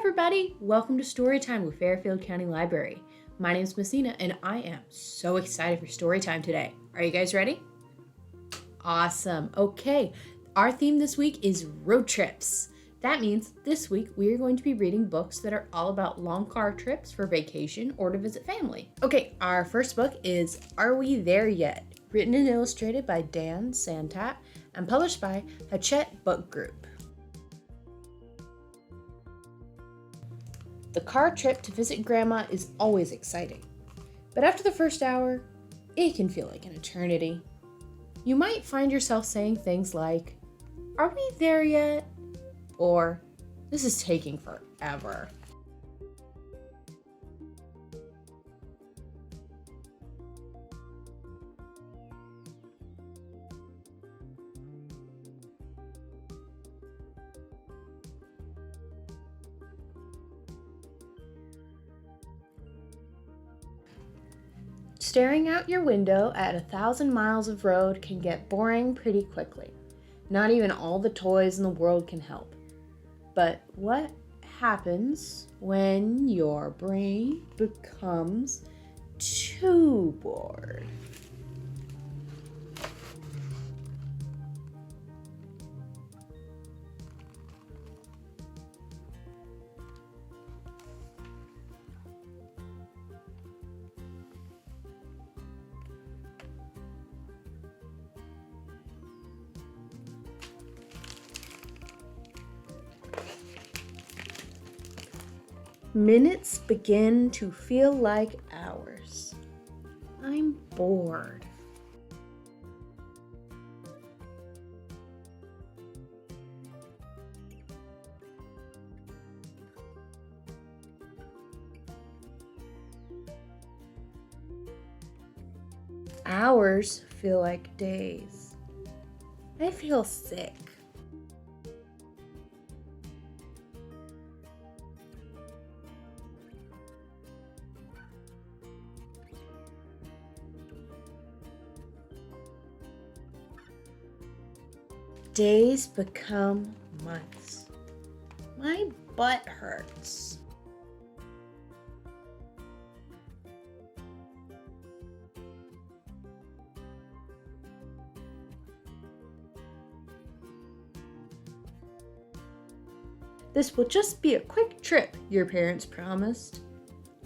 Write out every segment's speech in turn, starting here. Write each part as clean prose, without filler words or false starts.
everybody! Welcome to Storytime with Fairfield County Library. My name is Messina and I am so excited for Storytime today. Are you guys ready? Awesome. Okay, our theme this week is road trips. That means this week we are going to be reading books that are all about long car trips for vacation or to visit family. Okay, our first book is Are We There Yet? Written and illustrated by Dan Santat and published by Hachette Book Group. The car trip to visit Grandma is always exciting, but after the first hour, it can feel like an eternity. You might find yourself saying things like, "Are we there yet?" Or, "This is taking forever." Staring out your window at 1,000 miles of road can get boring pretty quickly. Not even all the toys in the world can help. But what happens when your brain becomes too bored? Minutes begin to feel like hours. I'm bored. Hours feel like days. I feel sick. Days become months. My butt hurts. This will just be a quick trip, your parents promised.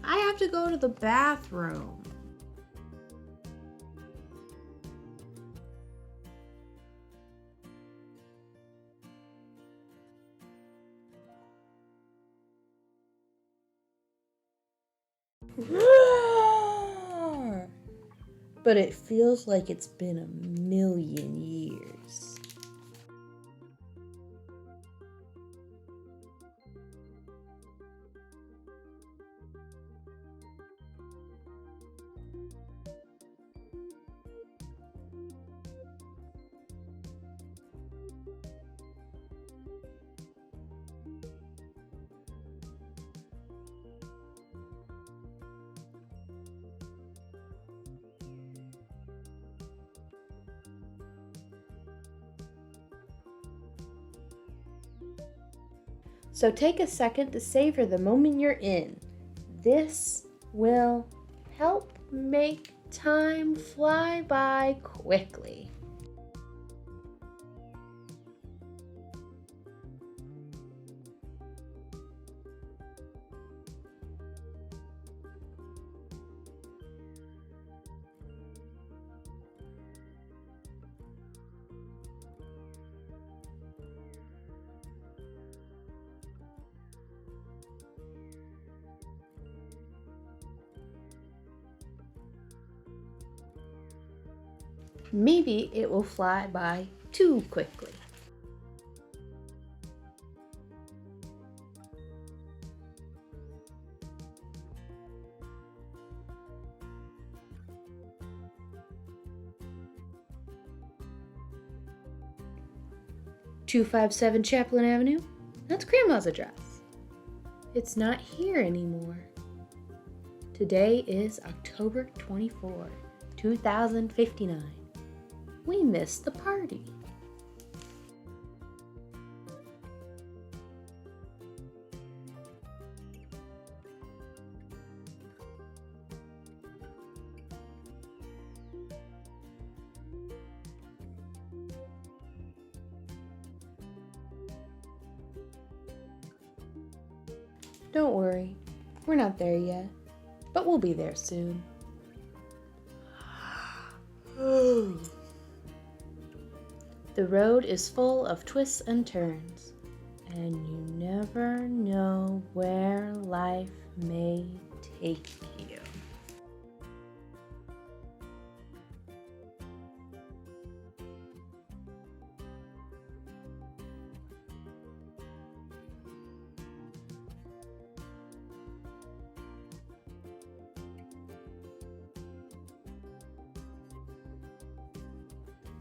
I have to go to the bathroom. But it feels like it's been a million years. So take a second to savor the moment you're in. This will help make time fly by quickly. Maybe it will fly by too quickly. "257 Chaplin Avenue? That's Grandma's address. It's not here anymore." Today is October 24, 2059. We missed the party. Don't worry, we're not there yet, but we'll be there soon. The road is full of twists and turns, and you never know where life may take you.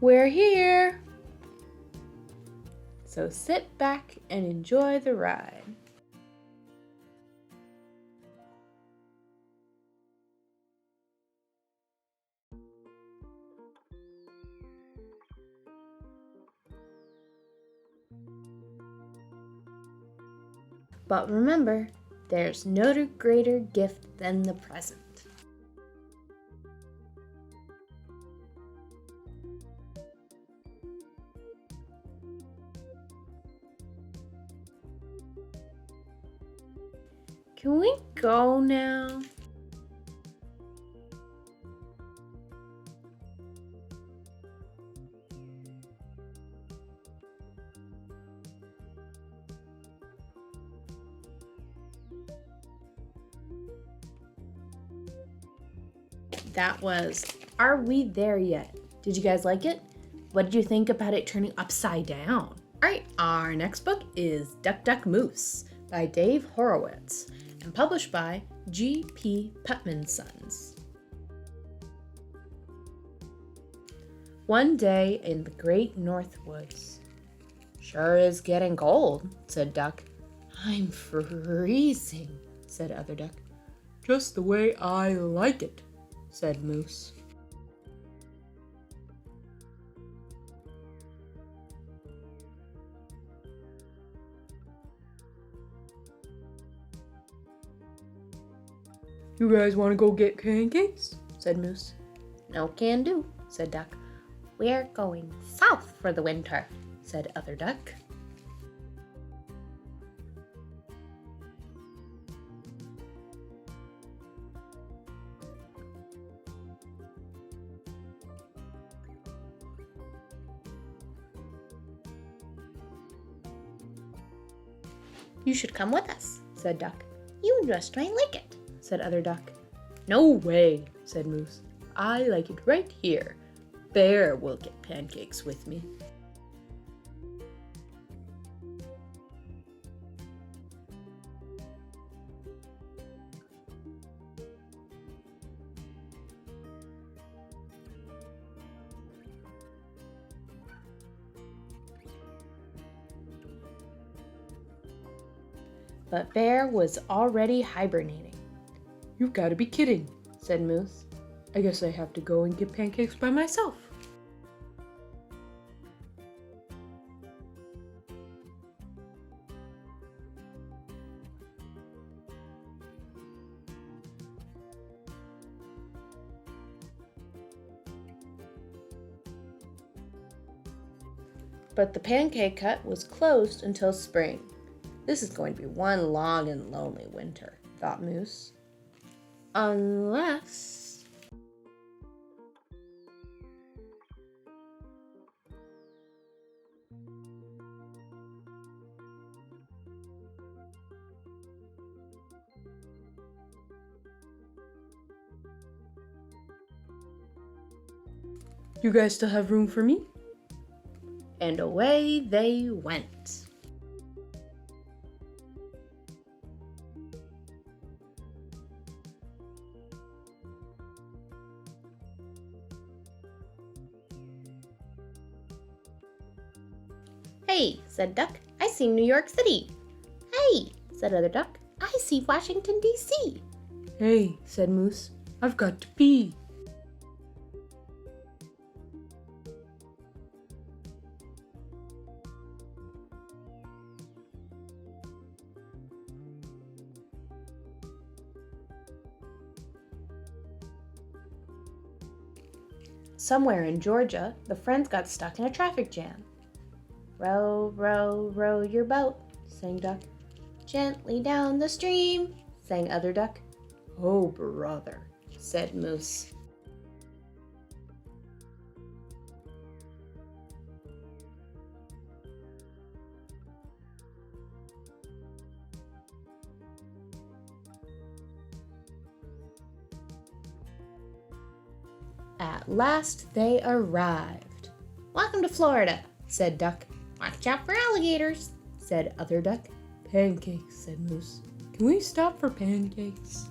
We're here! So sit back and enjoy the ride. But remember, there's no greater gift than the present. Can we go now? That was Are We There Yet? Did you guys like it? What did you think about it turning upside down? All right, our next book is Duck, Duck, Moose by Dave Horowitz and published by G.P. Putnam Sons. One day in the great North Woods. Sure is getting cold, said Duck. I'm freezing, said Other Duck. Just the way I like it, said Moose. You guys want to go get pancakes? Said Moose. No can do, said Duck. We're going south for the winter, said Other Duck. You should come with us, said Duck. You just might like it, said Other Duck. No way, said Moose. I like it right here. Bear will get pancakes with me. But Bear was already hibernating. You've got to be kidding, said Moose. I guess I have to go and get pancakes by myself. But the pancake hut was closed until spring. This is going to be one long and lonely winter, thought Moose. Unless... You guys still have room for me? And away they went. Hey, said Duck, I see New York City. Hey, said Other Duck, I see Washington, D.C. Hey, said Moose, I've got to pee. Somewhere in Georgia, the friends got stuck in a traffic jam. Row, row, row your boat, sang Duck. Gently down the stream, sang Other Duck. Oh, brother, said Moose. At last they arrived. Welcome to Florida, said Duck. Watch out for alligators, said Other Duck. Pancakes, said Moose. Can we stop for pancakes?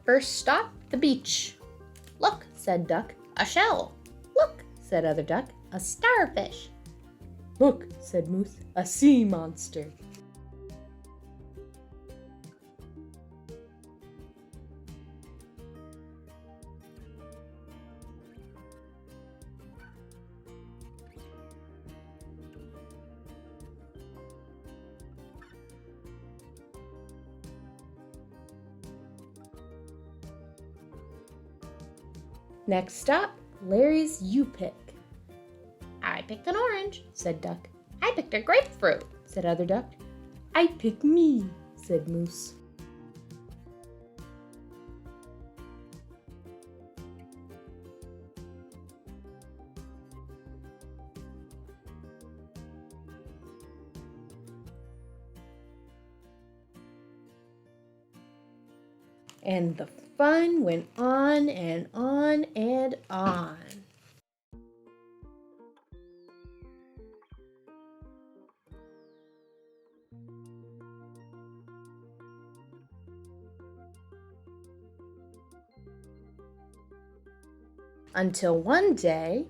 First stop, the beach. Look, said Duck, a shell. Look, said Other Duck, a starfish. Look, said Moose, a sea monster. Next stop, Larry's U-Pick. I picked an orange, said Duck. I picked a grapefruit, said Other Duck. I picked me, said Moose. And the fun went on and on and on. Until one day,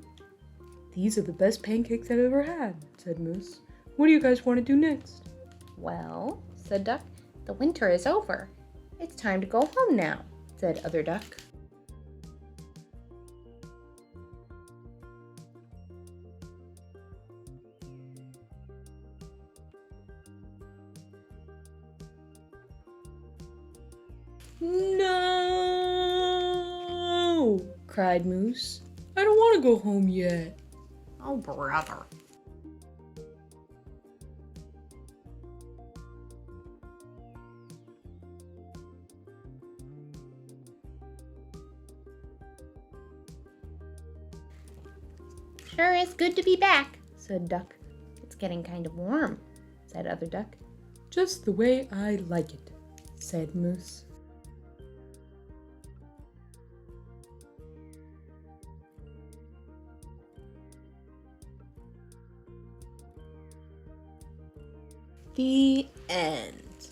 these are the best pancakes I've ever had, said Moose. What do you guys want to do next? Well, said Duck, the winter is over. It's time to go home now, said Other Duck. No, cried Moose. I don't want to go home yet. Oh, brother. Sure is good to be back, said Duck. It's getting kind of warm, said Other Duck. Just the way I like it, said Moose. The end.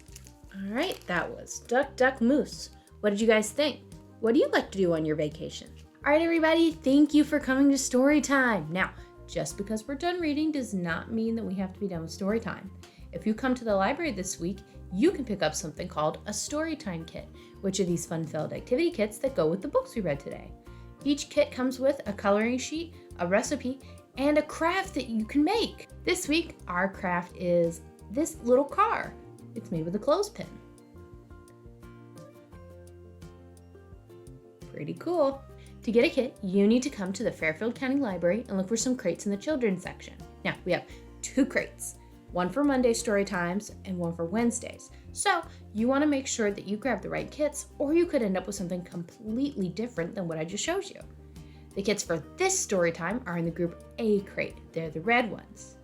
All right, that was Duck, Duck, Moose. What did you guys think? What do you like to do on your vacation? All right, everybody, thank you for coming to story time. Now, just because we're done reading does not mean that we have to be done with story time. If you come to the library this week, you can pick up something called a Storytime kit, which are these fun-filled activity kits that go with the books we read today. Each kit comes with a coloring sheet, a recipe, and a craft that you can make. This week, our craft is this little car. It's made with a clothespin. Pretty cool. To get a kit, you need to come to the Fairfield County Library and look for some crates in the children's section. Now, we have 2 crates, one for Monday story times and one for Wednesdays. So you want to make sure that you grab the right kits, or you could end up with something completely different than what I just showed you. The kits for this story time are in the group A crate. They're the red ones.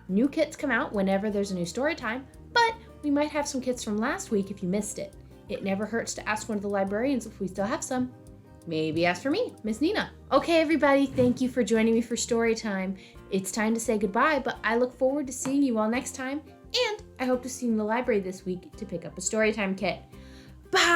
New kits come out whenever there's a new story time, but we might have some kits from last week if you missed it. It never hurts to ask one of the librarians if we still have some. Maybe ask for me, Miss Nina. Okay, everybody, thank you for joining me for story time. It's time to say goodbye, but I look forward to seeing you all next time, and I hope to see you in the library this week to pick up a story time kit. Bye!